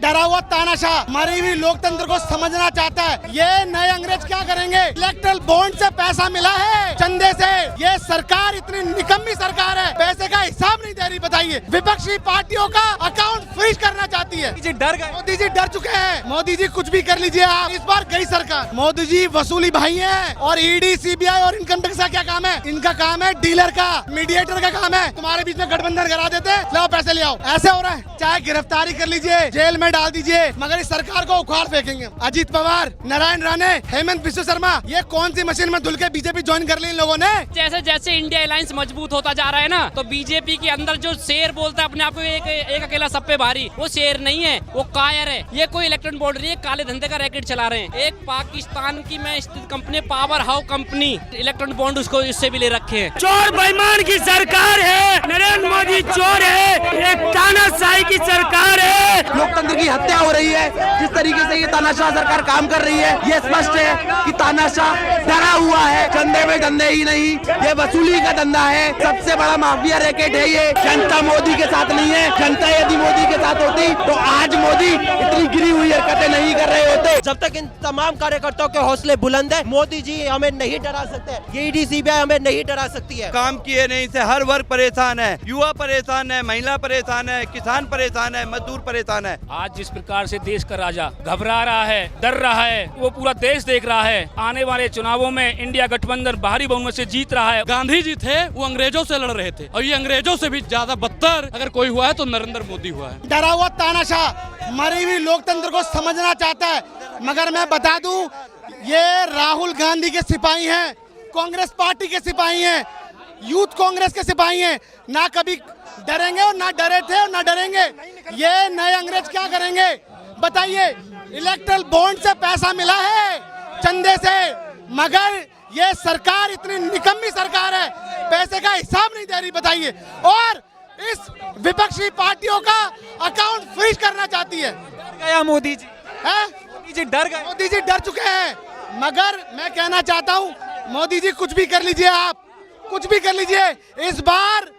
डरा हुआ तानाशाह मरी हुई लोकतंत्र को समझना चाहता है। ये नए अंग्रेज क्या करेंगे? इलेक्ट्रल बॉन्ड से पैसा मिला है, चंदे से। ये सरकार इतनी निकम्मी सरकार है, पैसे का हिसाब नहीं दे रही। बताइए, विपक्षी पार्टियों का अकाउंट फ्रीज करना चाहती है। डर गए, मोदी जी डर चुके हैं। मोदी जी कुछ भी कर लीजिए आप, इस बार गई सरकार। मोदी जी वसूली भाई हैं और ईडी, सीबीआई और इनकम टैक्स का क्या काम है? इनका काम है डीलर का, मीडिएटर का काम है। तुम्हारे बीच में गठबंधन करा देते हैं, लाओ पैसे ले आओ। ऐसे हो रहा है। चाहे गिरफ्तारी कर लीजिए, जेल में डाल दीजिए, मगर इस सरकार को उखाड़ फेंकेंगे। अजीत पवार, नारायण राणे, हेमंत बिस्व शर्मा, ये कौन सी मशीन में धुल के बीजेपी ज्वाइन कर ली इन लोगों ने? जैसे जैसे इंडिया अलायंस मजबूत होता जा रहा है ना, तो बीजेपी के अंदर जो शेर बोलता है अपने आप को एक अकेला सब पे भारी, वो शेर नहीं है, वो कायर है। ये कोई इलेक्ट्रॉनिक बोर्ड नहीं है, काले धंधे का रैकेट चला रहे हैं। एक पाकिस्तान की में स्थित company, power house company, electronic bond उसको इससे भी ले रखे हैं। चोर बेईमान की सरकार है, नरेंद्र मोदी चोर है, एक तानाशाही की सरकार है। लोकतंत्र की हत्या हो रही है। जिस तरीके से ये तानाशाह सरकार काम कर रही है, ये स्पष्ट है कि तानाशाह डरा हुआ है। चंदे में धंधे ही नहीं, ये वसूली का धंधा है। सबसे बड़ा माफिया रैकेट है ये। जनता मोदी के साथ नहीं है। जनता यदि मोदी के साथ होती तो आज मोदी इतनी गिरी हुई हरकतें नहीं कर रहे होते। जब तक इन तमाम कार्यकर्ताओं के हौसले बुलंद है, मोदी जी हमें नहीं डरा सकते, ये ईडी सीबीआई हमें नहीं डरा सकती है। काम किए नहीं से हर वर्ग परेशान है, युवा परेशान है, महिला परेशान है, किसान परेशान है, मजदूर परेशान है। आज जिस प्रकार से देश का राजा घबरा रहा है, डर रहा है, वो पूरा देश देख रहा है। आने वाले चुनावों में इंडिया गठबंधन भारी बहुमत से जीत रहा है। गांधी जी थे, वो अंग्रेजों से लड़ रहे थे, और ये अंग्रेजों से भी ज्यादा बदतर अगर कोई हुआ है तो नरेंद्र मोदी हुआ है। डरा हुआ तानाशाह मरी हुई लोकतंत्र को समझना चाहता है, मगर मैं बता दूं, ये राहुल गांधी के सिपाही हैं, कांग्रेस पार्टी के सिपाही हैं, यूथ कांग्रेस के सिपाही हैं। ना कभी डरेंगे और ना डरे थे और ना डरेंगे। ये नए अंग्रेज क्या करेंगे? बताइए, इलेक्ट्रल बॉन्ड से पैसा मिला है, चंदे से, मगर ये सरकार इतनी निकम्मी सरकार है, पैसे का हिसाब नहीं दे रही। बताइए, और इस विपक्षी पार्टियों का अकाउंट फ्रीज करना चाहती है। डर गया मोदी जी है? मोदी जी डर गए, मोदी जी डर चुके हैं। मगर मैं कहना चाहता हूं, मोदी जी कुछ भी कर लीजिए आप, कुछ भी कर लीजिए, इस बार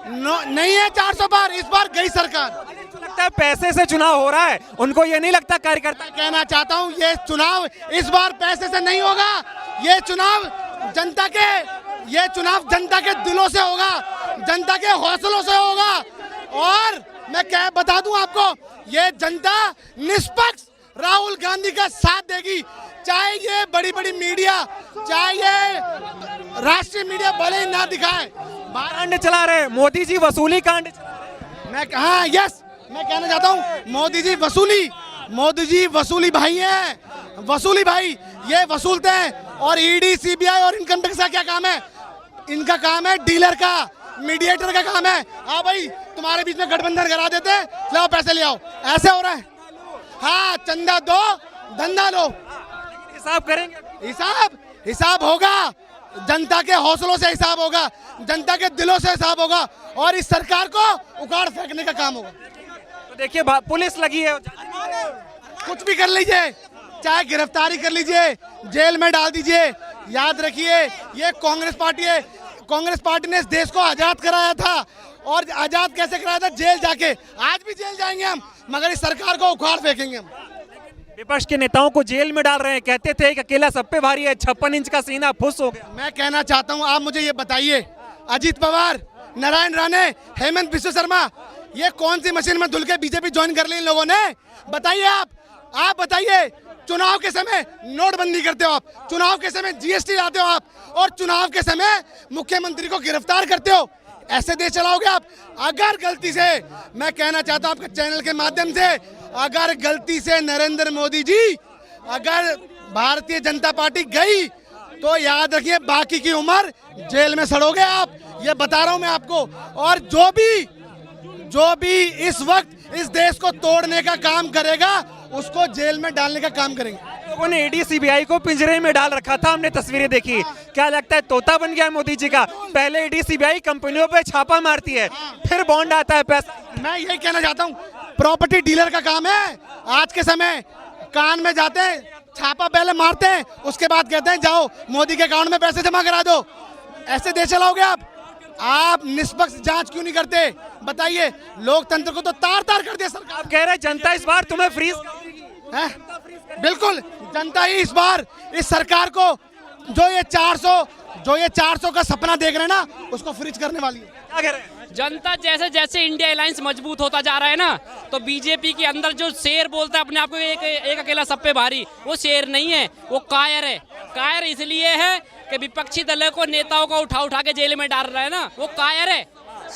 नहीं है 400 पार, इस बार गई सरकार। लगता है पैसे से चुनाव हो रहा है, उनको ये नहीं लगता कार्यकर्ता? मैं कहना चाहता हूं, ये चुनाव इस बार पैसे से नहीं होगा, ये चुनाव जनता के दिलों से होगा, जनता के हौसलों से होगा। और मैं क्या बता दूं आपको, ये जनता निष्पक्ष राहुल गांधी का साथ देगी। चाहे ये बड़ी बड़ी मीडिया, चाहे ये राष्ट्रीय मीडिया भले ही ना दिखाए, कांड चला रहे मोदी जी, वसूली कांड चला रहे। मैं कहना चाहता हूँ, मोदी जी वसूली भाई हैं, वसूली भाई, ये वसूलते हैं। और ईडी, सीबीआई और इनकम टैक्स का क्या काम है? इनका काम है डीलर का, मीडिएटर का काम है। हाँ भाई, तुम्हारे बीच में गठबंधन करा देते हैं, लाओ पैसे ले आओ। ऐसे हो रहा है। हाँ, चंदा दो, धंधा लो। हिसाब करेंगे, हिसाब होगा, जनता के हौसलों से हिसाब होगा, जनता के दिलों से हिसाब होगा, और इस सरकार को उखाड़ फेंकने का काम होगा। तो देखिए, पुलिस लगी है, कुछ भी कर लीजिए, चाहे गिरफ्तारी कर लीजिए, जेल में डाल दीजिए। याद रखिए, ये कांग्रेस पार्टी है। कांग्रेस पार्टी ने इस देश को आजाद कराया था, और आजाद कैसे कराया था? जेल जाके। आज भी जेल जाएंगे हम, मगर इस सरकार को उखाड़ फेंकेंगे हम। विपक्ष के नेताओं को जेल में डाल रहे हैं, कहते थे कि अकेला सब पे भारी है, 56 इंच का सीना फुस हो गया। मैं कहना चाहता हूं, आप मुझे ये बताइए, अजीत पवार, नारायण राणे, हेमंत बिस्व शर्मा, ये कौन सी मशीन में धुल के बीजेपी ज्वाइन कर ली इन लोगों ने? बताइए आप बताइए। चुनाव के समय नोटबंदी करते हो आप, चुनाव के समय जीएसटी लाते हो आप, और चुनाव के समय मुख्यमंत्री को गिरफ्तार करते हो। ऐसे देश चलाओगे आप? अगर गलती से, मैं कहना चाहता हूं आपके चैनल के माध्यम से, अगर गलती से नरेंद्र मोदी जी, अगर भारतीय जनता पार्टी गई, तो याद रखिए बाकी की उम्र जेल में सड़ोगे आप। ये बता रहा हूं मैं आपको। और जो भी इस वक्त इस देश को तोड़ने का काम करेगा, उसको जेल में डालने का काम करेंगे। लोगों ने ईडी सीबीआई को पिंजरे में डाल रखा था, हमने तस्वीरें देखी। क्या लगता है तोता बन गया मोदी जी का? पहले ईडी सीबीआई कंपनियों पे छापा मारती है, फिर बॉन्ड आता है, पैसा। मैं यही कहना चाहता हूँ, प्रॉपर्टी डीलर का काम है। आज के समय कान में जाते हैं, छापा पहले मारते हैं, उसके बाद कहते हैं जाओ मोदी के अकाउंट में पैसे जमा करा दो। ऐसे देश चलाओगे आप? आप निष्पक्ष जांच क्यों नहीं करते? बताइए, लोकतंत्र को तो तार तार कर दिया सरकार। आप कह रहे हैं जनता इस बार तुम्हें फ्रीज हैं? बिल्कुल, जनता ही इस बार इस सरकार को जो ये 400 का सपना देख रहे हैं ना, उसको फ्रीज करने वाली है। क्या कह रहे हैं? जनता जैसे जैसे इंडिया अलायंस मजबूत होता जा रहा है ना, तो बीजेपी के अंदर जो शेर बोलता है अपने आप को एक अकेला सब पे भारी, वो शेर नहीं है, वो कायर है। कायर इसलिए है कि विपक्षी दलों को, नेताओं को उठा के जेल में डाल रहा है ना, वो कायर है।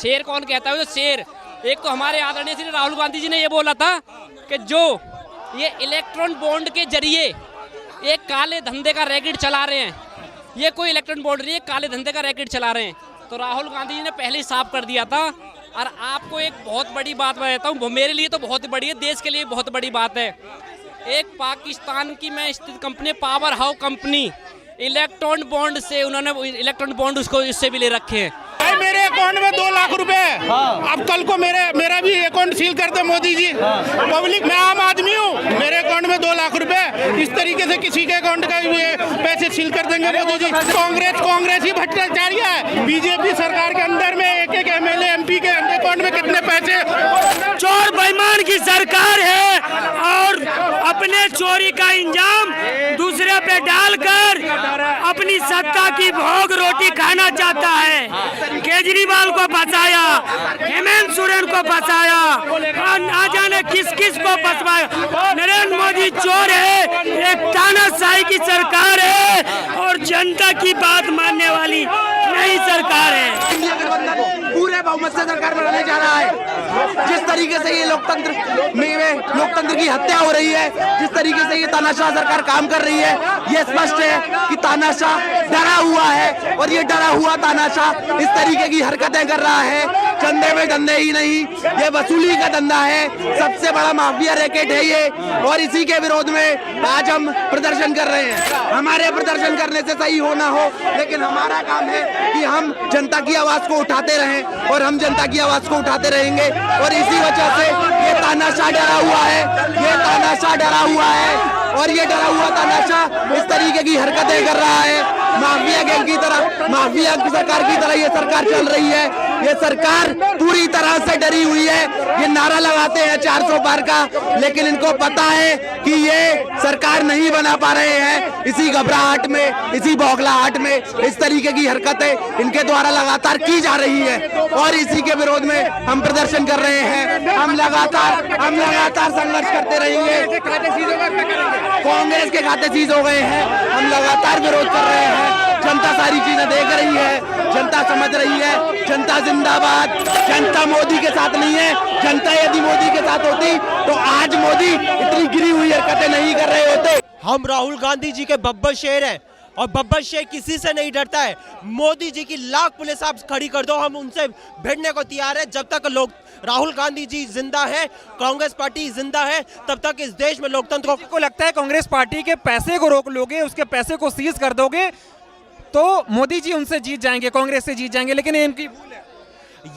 शेर कौन कहता है? वो तो शेर। एक तो हमारे आदरणीय श्री राहुल गांधी जी ने ये बोला था कि जो ये इलेक्ट्रॉन बॉन्ड के जरिए एक काले धंधे का रैकेट चला रहे हैं, ये कोई इलेक्ट्रॉन बॉन्ड नहीं है, काले धंधे का रैकेट चला रहे हैं। तो राहुल गांधी जी ने पहले ही साफ कर दिया था। और आपको एक बहुत बड़ी बात बताता हूँ, मेरे लिए तो बहुत बड़ी है, देश के लिए बहुत बड़ी बात है। एक पाकिस्तान की मैं स्थित company power house company electron bond से, उन्होंने इलेक्ट्रॉन बॉन्ड उसको इससे भी ले रखे हैं। मेरे अकाउंट में 2 लाख रुपए, अब कल को मेरा भी अकाउंट सील कर दे मोदी जी। पब्लिक, मैं आम आदमी हूँ, मेरे अकाउंट में 2 लाख रुपए, इस तरीके से किसी के अकाउंट का पैसे सील कर देंगे मोदी जी। कांग्रेस ही भ्रष्टाचारी है। बीजेपी सरकार के अंदर में एक एमएलए एमपी के अकाउंट में कितने पैसे? चोर बेईमान की सरकार है और अपने चोरी का इंजाम दूसरे पे डालकर अपनी सत्ता की भोग रोटी खाना चाहता है। केजरीवाल को फंसाया, हेमंत सोरेन को फंसाया, और ना जाने किस किस को फंसवाया। नरेंद्र मोदी चोर है, एक तानाशाही की सरकार है और जनता की बात मानने वाली नहीं सरकार है। इंडिया गठबंधन पूरे बहुमत से सरकार बनाने जा रहा है। जिस तरीके से ये लोकतंत्र की हत्या हो रही है, जिस तरीके से ये तानाशाह सरकार काम कर रही है, ये स्पष्ट है कि तानाशाह डरा हुआ है। और ये डरा हुआ तानाशाह इस तरीके की हरकतें कर रहा है। चंदे में धंधे ही नहीं, ये वसूली का धंधा है, सबसे बड़ा माफिया रैकेट है ये। और इसी के विरोध में आज हम प्रदर्शन कर रहे हैं। हमारे प्रदर्शन करने से सही हो ना हो, लेकिन हमारा काम है कि हम जनता की आवाज को उठाते रहें और हम जनता की आवाज को उठाते रहेंगे। और इसी वजह से ये तानाशाह डरा हुआ है, ये तानाशाह डरा हुआ है। और ये डरा हुआ तानाशाह इस तरीके की हरकतें कर रहा है, माफिया गैंग की तरह, माफिया की सरकार की तरह ये सरकार चल रही है। ये सरकार पूरी तरह से डरी हुई है। ये नारा लगाते हैं 400 पार का, लेकिन इनको पता है कि ये सरकार नहीं बना पा रहे हैं। इसी घबराहट में, इसी बौखलाहट में इस तरीके की हरकतें इनके द्वारा लगातार की जा रही है। और इसी के विरोध में हम प्रदर्शन कर रहे हैं। हम लगातार संघर्ष करते रहेंगे। कांग्रेस के खाते सीज हो गए हैं, हम लगातार विरोध कर रहे हैं। जनता सारी चीजें देख रही है, जनता समझ रही है, जनता जिंदाबाद। जनता मोदी के साथ नहीं है। जनता यदि मोदी के साथ होती तो आज मोदी इतनी गिरी हुई हरकतें नहीं कर रहे होते। हम राहुल गांधी जी के बब्बर शेर हैं और बब्बर शेर किसी से नहीं डरता है। मोदी जी की लाख पुलिस आप खड़ी कर दो, हम उनसे भिड़ने को तैयार है। जब तक लोग राहुल गांधी जी जिंदा है, कांग्रेस पार्टी जिंदा है, तब तक इस देश में लोकतंत्र को लगता है कांग्रेस पार्टी के पैसे को रोक लोगे, उसके पैसे को सीज कर दोगे तो मोदी जी उनसे जीत जाएंगे, कांग्रेस से जीत जाएंगे। लेकिन इनकी भूल है,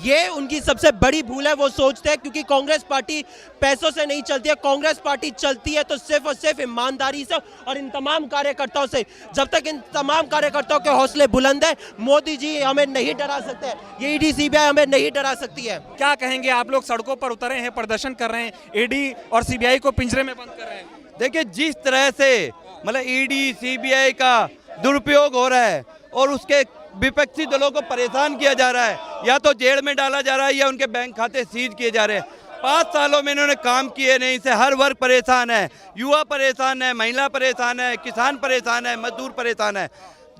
ये उनकी सबसे बड़ी भूल है। वो सोचते हैं क्योंकि कांग्रेस पार्टी पैसों से नहीं चलती है, कांग्रेस पार्टी चलती है तो सिर्फ और सिर्फ ईमानदारी से और इन तमाम कार्यकर्ताओं से। जब तक इन तमाम कार्यकर्ताओं के हौसले बुलंद है, मोदी जी हमें नहीं डरा सकते, ये ईडी सीबीआई हमें नहीं डरा सकती है। क्या कहेंगे आप? लोग सड़कों पर उतरे हैं, प्रदर्शन कर रहे हैं, ईडी और सीबीआई को पिंजरे में बंद कर रहे हैं। देखिए, जिस तरह से मतलब ईडी सीबीआई का दुरुपयोग हो रहा है और उसके विपक्षी दलों को परेशान किया जा रहा है, या तो जेल में डाला जा रहा है या उनके बैंक खाते सीज किए जा रहे हैं। 5 सालों में इन्होंने काम किए नहीं, इससे हर वर्ग परेशान है, युवा परेशान है, महिला परेशान है, किसान परेशान है, मजदूर परेशान है।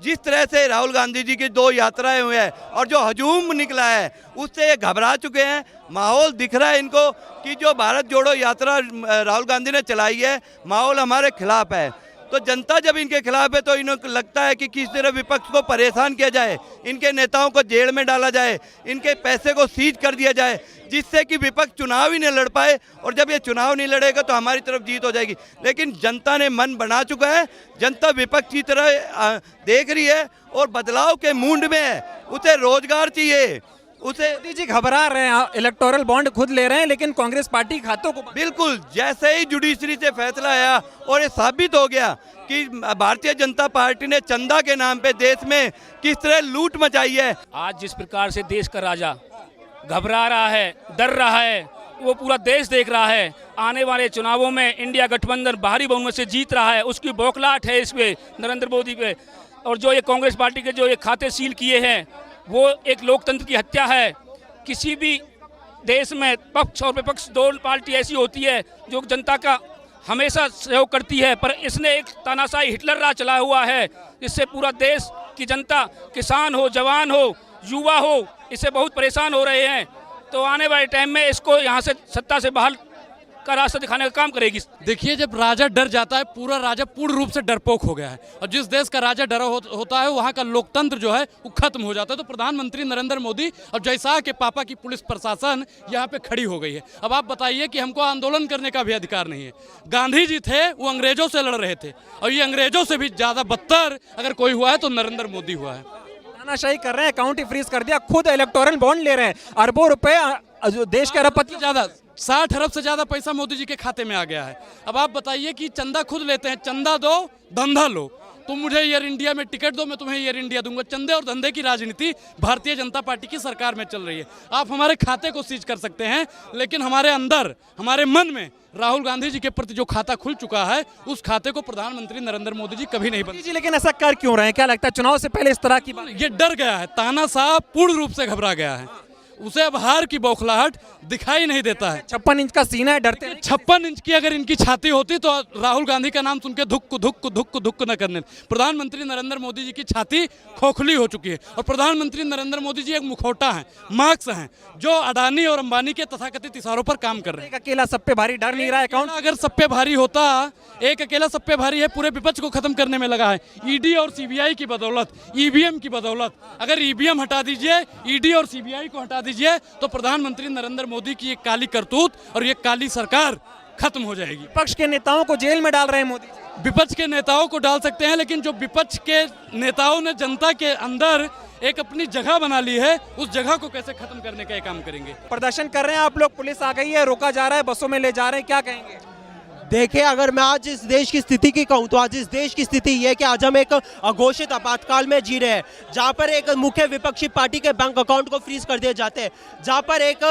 जिस तरह से राहुल गांधी जी की 2 यात्राएं हुई है और जो हजूम निकला है, उससे ये घबरा चुके हैं। माहौल दिख रहा है इनको कि जो भारत जोड़ो यात्रा राहुल गांधी ने चलाई है, माहौल हमारे खिलाफ है। तो जनता जब इनके खिलाफ है तो इनको लगता है कि किस तरह विपक्ष को परेशान किया जाए, इनके नेताओं को जेल में डाला जाए, इनके पैसे को सीज कर दिया जाए, जिससे कि विपक्ष चुनाव ही नहीं लड़ पाए। और जब ये चुनाव नहीं लड़ेगा तो हमारी तरफ जीत हो जाएगी। लेकिन जनता ने मन बना चुका है, जनता विपक्ष की तरह देख रही है और बदलाव के मूड में है। उसे रोजगार चाहिए, उसे मोदी जी घबरा रहे हैं, इलेक्टोरल बॉन्ड खुद ले रहे हैं लेकिन कांग्रेस पार्टी खातों को बिल्कुल जैसे ही जुडिशरी से फैसला आया और ये साबित हो गया कि भारतीय जनता पार्टी ने चंदा के नाम पे देश में किस तरह लूट मचाई है। आज जिस प्रकार से देश का राजा घबरा रहा है, डर रहा है, वो पूरा देश देख रहा है। आने वाले चुनावों में इंडिया गठबंधन भारी बहुमत से जीत रहा है, उसकी बौखलाहट है इस पे नरेंद्र मोदी पे। और जो ये कांग्रेस पार्टी के जो ये खाते सील किए हैं वो एक लोकतंत्र की हत्या है। किसी भी देश में पक्ष और विपक्ष दो पार्टी ऐसी होती है जो जनता का हमेशा सहयोग करती है, पर इसने एक तानाशाही हिटलर राज चलाया हुआ है। इससे पूरा देश की जनता, किसान हो, जवान हो, युवा हो, इससे बहुत परेशान हो रहे हैं। तो आने वाले टाइम में इसको यहाँ से सत्ता से बहाल का रास्ता दिखाने का काम करेगी। देखिए, जब राजा डर जाता है, पूरा राजा पूर्ण रूप से डरपोक हो गया है, और जिस देश का राजा डरा होता है वहाँ का लोकतंत्र जो है वो खत्म हो जाता है। तो प्रधानमंत्री नरेंद्र मोदी और जयशाह के पापा की पुलिस प्रशासन यहाँ पे खड़ी हो गई है। अब आप बताइए कि हमको आंदोलन करने का भी अधिकार नहीं है। गांधी जी थे, वो अंग्रेजों से लड़ रहे थे, और ये अंग्रेजों से भी ज्यादा बदतर अगर कोई हुआ है तो नरेंद्र मोदी हुआ है। तानाशाही कर रहे हैं, अकाउंट ही फ्रीज कर दिया, खुद इलेक्टोरल बॉन्ड ले रहे हैं, अरबों रुपए देश के अरबपति ज्यादा 60 अरब से ज्यादा पैसा मोदी जी के खाते में आ गया है। अब आप बताइए कि चंदा खुद लेते हैं, चंदा दो धंधा लो, तुम मुझे एयर इंडिया में टिकट दो, मैं तुम्हें एयर इंडिया दूंगा। चंदे और धंधे की राजनीति भारतीय जनता पार्टी की सरकार में चल रही है। आप हमारे खाते को सीज कर सकते हैं, लेकिन हमारे अंदर, हमारे मन में राहुल गांधी जी के प्रति जो खाता खुल चुका है, उस खाते को प्रधानमंत्री नरेंद्र मोदी जी कभी नहीं बंद जी। लेकिन ऐसा कर क्यों रहे हैं? क्या लगता है चुनाव से पहले इस तरह की बात? ये डर गया है, तानाशाह पूर्ण रूप से घबरा गया है, उसे अब हार की बौखलाहट दिखाई नहीं देता है। 56 इंच का सीना है, डरते हैं। 56 इंच की अगर इनकी छाती होती तो राहुल गांधी का नाम सुन के धुक्क धुक्क धुक्क धुक्क न करने। प्रधानमंत्री नरेंद्र मोदी जी की छाती खोखली हो चुकी है, और प्रधानमंत्री नरेंद्र मोदी जी एक मुखौटा है, मार्क्स हैं, जो अडानी और अंबानी के तथाकथित इशारों पर काम कर रहे हैं। एक अकेला सब पे भारी डर नहीं रहा है अकाउंट? अगर सब पे भारी होता, एक अकेला सब पे भारी है, पूरे विपक्ष को खत्म करने में लगा है। ईडी और सीबीआई की बदौलत, ईवीएम की बदौलत, अगर ईवीएम हटा दीजिए, ईडी और सीबीआई को हटा दीजिए, तो प्रधानमंत्री नरेंद्र मोदी की एक काली करतूत और ये काली सरकार खत्म हो जाएगी। विपक्ष के नेताओं को जेल में डाल रहे हैं मोदी। विपक्ष के नेताओं को डाल सकते हैं, लेकिन जो विपक्ष के नेताओं ने जनता के अंदर एक अपनी जगह बना ली है, उस जगह को कैसे खत्म करने का काम करेंगे। प्रदर्शन कर रहे हैं आप लोग, पुलिस आ गई है, रोका जा रहा है, बसों में ले जा रहे हैं, क्या कहेंगे? देखिए, अगर मैं आज इस देश की स्थिति की कहूँ तो आज इस देश की स्थिति ये है कि आज हम एक अघोषित आपातकाल में जी रहे हैं, जहाँ पर एक मुख्य विपक्षी पार्टी के बैंक अकाउंट को फ्रीज कर दिए जाते हैं, जहाँ पर एक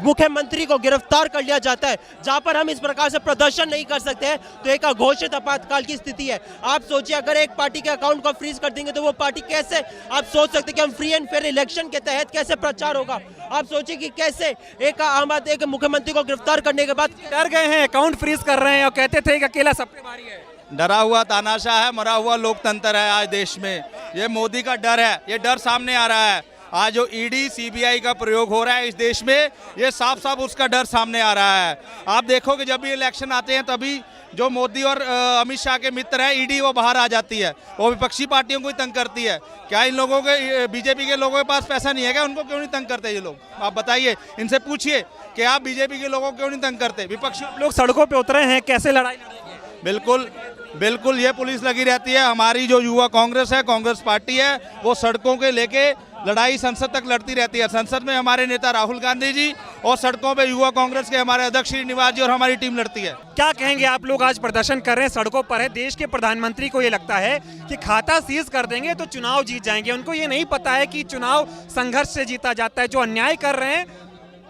मुख्यमंत्री को गिरफ्तार कर लिया जाता है, जहाँ पर हम इस प्रकार से प्रदर्शन नहीं कर सकते हैं। तो एक अघोषित आपातकाल की स्थिति है। आप सोचिए, अगर एक पार्टी के अकाउंट को फ्रीज कर देंगे तो वो पार्टी कैसे, आप सोच सकते हैं कि हम फ्री एंड फेयर इलेक्शन के तहत कैसे प्रचार होगा। आप सोचिए कि कैसे एक मुख्यमंत्री को गिरफ्तार करने के बाद डर गए हैं, अकाउंट फ्रीज कर रहे हैं और कहते थे कि अकेला सब पे भारी है। डरा हुआ तानाशाह है, मरा हुआ लोकतंत्र है आज देश में। ये मोदी का डर है, ये डर सामने आ रहा है। आज जो ईडी सीबीआई का प्रयोग हो रहा है इस देश में, ये साफ साफ उसका डर सामने आ रहा है। आप देखो कि जब भी इलेक्शन आते हैं तभी जो मोदी और अमित शाह के मित्र हैं, ईडी वो बाहर आ जाती है, वो विपक्षी पार्टियों को ही तंग करती है। क्या इन लोगों के, बीजेपी के लोगों के पास पैसा नहीं है क्या? उनको क्यों नहीं तंग करते ये लोग? आप बताइए, इनसे पूछिए कि आप बीजेपी के लोगों को क्यों नहीं तंग करते? विपक्षी लोग सड़कों पे उतरे हैं, कैसे लड़ाई लड़ेंगे? बिल्कुल बिल्कुल, ये पुलिस लगी रहती है। हमारी जो युवा कांग्रेस है, कांग्रेस पार्टी है, वो सड़कों के लेके लड़ाई संसद तक लड़ती रहती है। संसद में हमारे नेता राहुल गांधी जी और सड़कों पे युवा कांग्रेस के हमारे अध्यक्ष श्रीनिवास जी और हमारी टीम लड़ती है। क्या कहेंगे आप लोग आज प्रदर्शन कर रहे हैं, सड़कों पर है, देश के प्रधानमंत्री को ये लगता है कि खाता सीज कर देंगे तो चुनाव जीत जाएंगे। उनको ये नहीं पता है कि चुनाव संघर्ष से जीता जाता है, जो अन्याय कर रहे हैं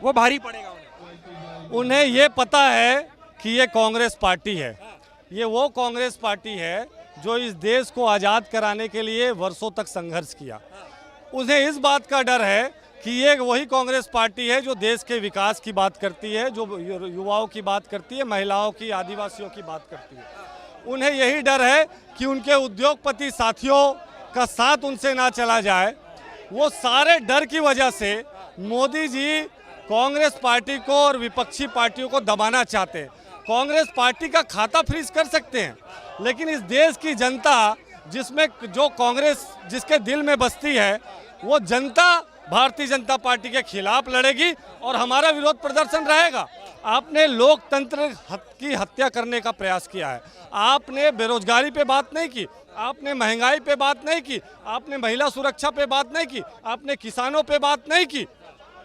वो भारी पड़ेगा। उन्हें ये पता है कि ये कांग्रेस पार्टी है, ये वो कांग्रेस पार्टी है जो इस देश को आज़ाद कराने के लिए वर्षों तक संघर्ष किया। उन्हें इस बात का डर है कि ये वही कांग्रेस पार्टी है जो देश के विकास की बात करती है, जो युवाओं की बात करती है, महिलाओं की, आदिवासियों की बात करती है। उन्हें यही डर है कि उनके उद्योगपति साथियों का साथ उनसे ना चला जाए। वो सारे डर की वजह से मोदी जी कांग्रेस पार्टी को और विपक्षी पार्टियों को दबाना चाहते हैं। कांग्रेस पार्टी का खाता फ्रीज कर सकते हैं, लेकिन इस देश की जनता, जिसमें जो कांग्रेस जिसके दिल में बसती है, वो जनता भारतीय जनता पार्टी के खिलाफ लड़ेगी और हमारा विरोध प्रदर्शन रहेगा। आपने लोकतंत्र की हत्या करने का प्रयास किया है। आपने बेरोजगारी पे बात नहीं की, आपने महंगाई पे बात नहीं की, आपने महिला सुरक्षा पे बात नहीं की, आपने किसानों पे बात नहीं की।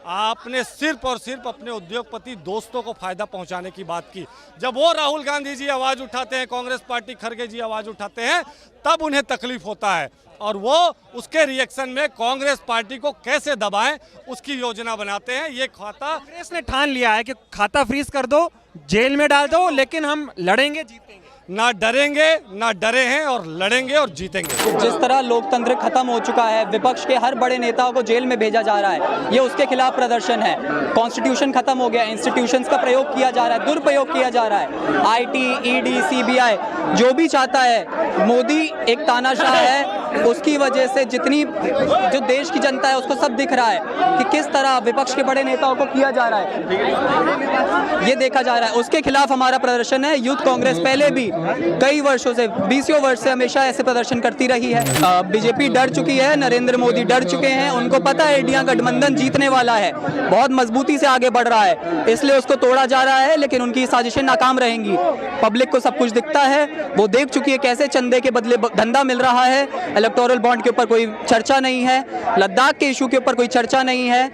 आपने सिर्फ और सिर्फ अपने उद्योगपति दोस्तों को फायदा पहुंचाने की बात की। जब वो राहुल गांधी जी आवाज उठाते हैं, कांग्रेस पार्टी खड़गे जी आवाज उठाते हैं, तब उन्हें तकलीफ होता है और वो उसके रिएक्शन में कांग्रेस पार्टी को कैसे दबाएं उसकी योजना बनाते हैं। ये खाता कांग्रेस ने ठान लिया है कि खाता फ्रीज कर दो, जेल में डाल दो, लेकिन हम लड़ेंगे जीतेंगे। ना डरेंगे, ना डरे हैं और लड़ेंगे और जीतेंगे। जिस तरह लोकतंत्र खत्म हो चुका है, विपक्ष के हर बड़े नेताओं को जेल में भेजा जा रहा है, ये उसके खिलाफ प्रदर्शन है। कॉन्स्टिट्यूशन खत्म हो गया, इंस्टीट्यूशंस का प्रयोग किया जा रहा है, दुरुपयोग किया जा रहा है। आईटी, ईडी, सीबीआई जो भी चाहता है, मोदी एक तानाशाह है, उसकी वजह से जितनी जो देश की जनता है उसको सब दिख रहा है कि किस तरह विपक्ष के बड़े नेताओं को किया जा रहा है, ये देखा जा रहा है। उसके खिलाफ हमारा प्रदर्शन है। यूथ कांग्रेस पहले भी कई वर्षों से, 20 वर्ष से हमेशा ऐसे प्रदर्शन करती रही है। बीजेपी डर चुकी है, नरेंद्र मोदी डर चुके हैं, उनको पता है इंडिया गठबंधन जीतने वाला है, बहुत मजबूती से आगे बढ़ रहा है, इसलिए उसको तोड़ा जा रहा है, लेकिन उनकी साजिशें नाकाम रहेंगी। पब्लिक को सब कुछ दिखता है, वो देख चुकी है कैसे चंदे के बदले धंधा मिल रहा है। इलेक्टोरल बॉन्ड के ऊपर कोई चर्चा नहीं है, लद्दाख के इशू के ऊपर कोई चर्चा नहीं है,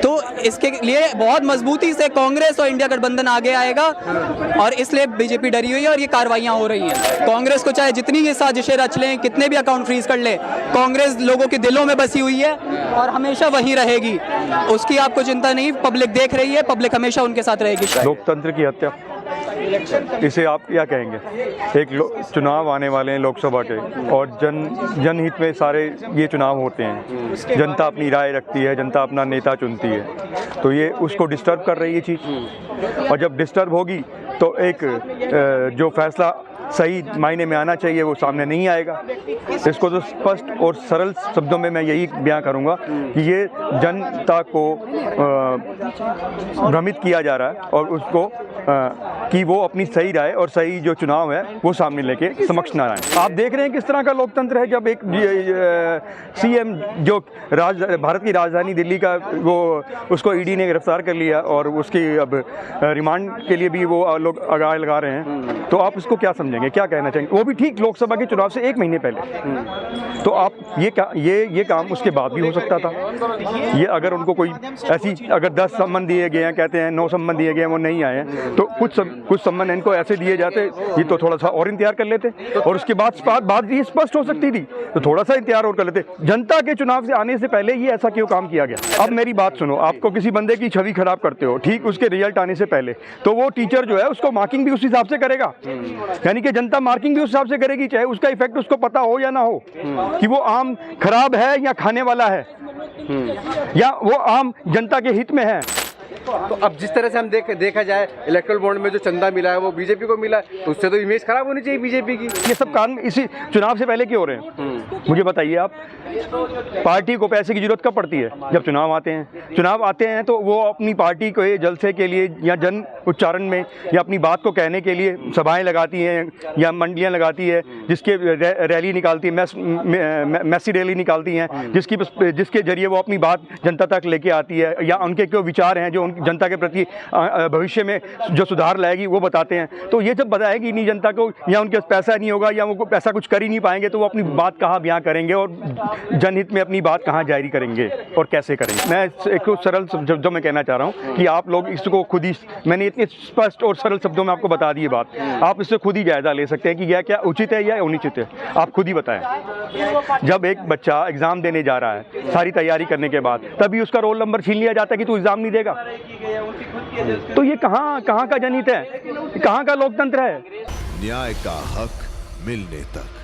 तो इसके लिए बहुत मजबूती से कांग्रेस और इंडिया गठबंधन आगे आएगा और इसलिए बीजेपी डरी हुई है और ये कार्रवाइयां हो रही हैं। कांग्रेस को चाहे जितनी ये साजिशें रच लें, कितने भी अकाउंट फ्रीज कर लें, कांग्रेस लोगों के दिलों में बसी हुई है और हमेशा वहीं रहेगी, उसकी आपको चिंता नहीं। पब्लिक देख रही है, पब्लिक हमेशा उनके साथ रहेगी। लोकतंत्र की हत्या, इसे आप क्या कहेंगे? एक चुनाव आने वाले हैं लोकसभा के और जनहित में सारे ये चुनाव होते हैं, जनता अपनी राय रखती है, जनता अपना नेता चुनती है, तो ये उसको डिस्टर्ब कर रही है चीज़। और जब डिस्टर्ब होगी तो एक जो फैसला सही मायने में आना चाहिए वो सामने नहीं आएगा। इसको तो स्पष्ट और सरल शब्दों में मैं यही बयां करूंगा कि ये जनता को भ्रमित किया जा रहा है और उसको कि वो अपनी सही राय और सही जो चुनाव है वो सामने लेके समक्ष ना आए। आप देख रहे हैं किस तरह का लोकतंत्र है। जब एक सीएम जो भारत की राजधानी दिल्ली का, वो उसको ईडी ने गिरफ्तार कर लिया और उसकी अब रिमांड के लिए भी वो लोग आगाह लगा रहे हैं, तो आप इसको क्या समझेंगे, क्या कहना चाहेंगे? वो भी ठीक लोकसभा के चुनाव से 1 महीने पहले। तो आप ये काम उसके बाद भी हो सकता था। ये अगर उनको कोई ऐसी, अगर 10 सम्मन दिए गए हैं, कहते हैं 9 सम्मन दिए गए हैं, वो नहीं आए हैं, तो कुछ सम्मन इनको ऐसे दिए जाते, ये तो थोड़ा सा और इंतजार कर लेते और उसके बाद बात ये स्पष्ट हो सकती थी, तो थोड़ा सा इंतजार और कर लेते। जनता के चुनाव से आने से पहले ये ऐसा क्यों काम किया गया? अब मेरी बात सुनो, आपको किसी बंदे की छवि खराब करते हो, ठीक उसके रिजल्ट आने से पहले, तो वो टीचर जो है उसको मार्किंग भी उस हिसाब से करेगा, यानी कि जनता मार्किंग भी उस हिसाब से करेगी, चाहे उसका इफेक्ट उसको पता हो या ना हो, कि वो आम खराब है या खाने वाला है, या वो आम जनता के हित में है। तो अब जिस तरह से हम देखा जाए, इलेक्ट्रल बॉन्ड में जो चंदा मिला है वो बीजेपी को मिला है, तो उससे तो इमेज खराब होनी चाहिए बीजेपी की। ये सब काम इसी चुनाव से पहले क्यों हो रहे हैं? मुझे बताइए आप। पार्टी को पैसे की जरूरत कब पड़ती है? जब चुनाव आते हैं। चुनाव आते हैं तो वो अपनी पार्टी को जलसे के लिए या जन उच्चारण में या अपनी बात को कहने के लिए सभाएं लगाती हैं या मंडियां लगाती है, जिसके रैली निकालती है, मैसी रैली निकालती हैं, जिसके जरिए वो अपनी बात जनता तक लेके आती है, या उनके जो विचार हैं जो जनता के प्रति भविष्य में जो सुधार लाएगी वो बताते हैं। तो ये जब बताएगी नहीं जनता को, या उनके पास पैसा नहीं होगा या वो पैसा कुछ कर ही नहीं पाएंगे, तो वो अपनी बात कहाँ बयां करेंगे और जनहित में अपनी बात कहाँ जारी करेंगे और कैसे करेंगे? मैं एक सरल शब्दों में कहना चाह रहा हूँ कि आप लोग इसको खुद ही, मैंने इतने स्पष्ट और सरल शब्दों में आपको बता दी बात, आप इससे खुद ही जायजा ले सकते हैं कि यह क्या उचित है या अनुचित है, आप खुद ही बताएं। जब एक बच्चा एग्जाम देने जा रहा है सारी तैयारी करने के बाद, तभी उसका रोल नंबर छीन लिया जाता है कि तू एग्जाम नहीं देगा, तो ये कहाँ का जनहित है, कहाँ का लोकतंत्र है? न्याय का हक मिलने तक